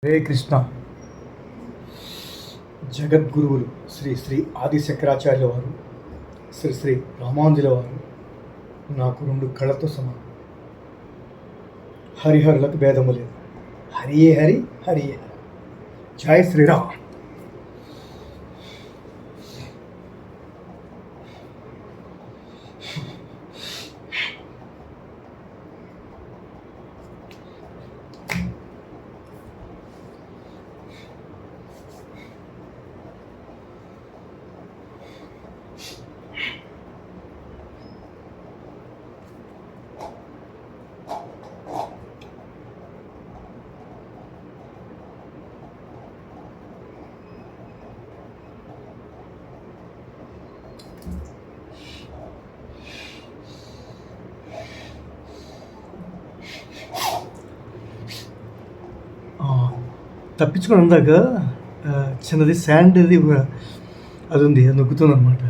హరే కృష్ణ. జగద్గురువులు శ్రీ శ్రీ ఆది శంకరాచార్యుల వారు, శ్రీ శ్రీ రామానుజుల వారు నాకు రెండు కళ్ళతో సమానం. హరిహరులకు భేదము లేదు. హరియే హరి, హరియే హరి. జై శ్రీరామ్. తప్పించుకొని అందాక చిన్నది శాండ్ అది ఉంది, అది నొక్కుతుంది అనమాట.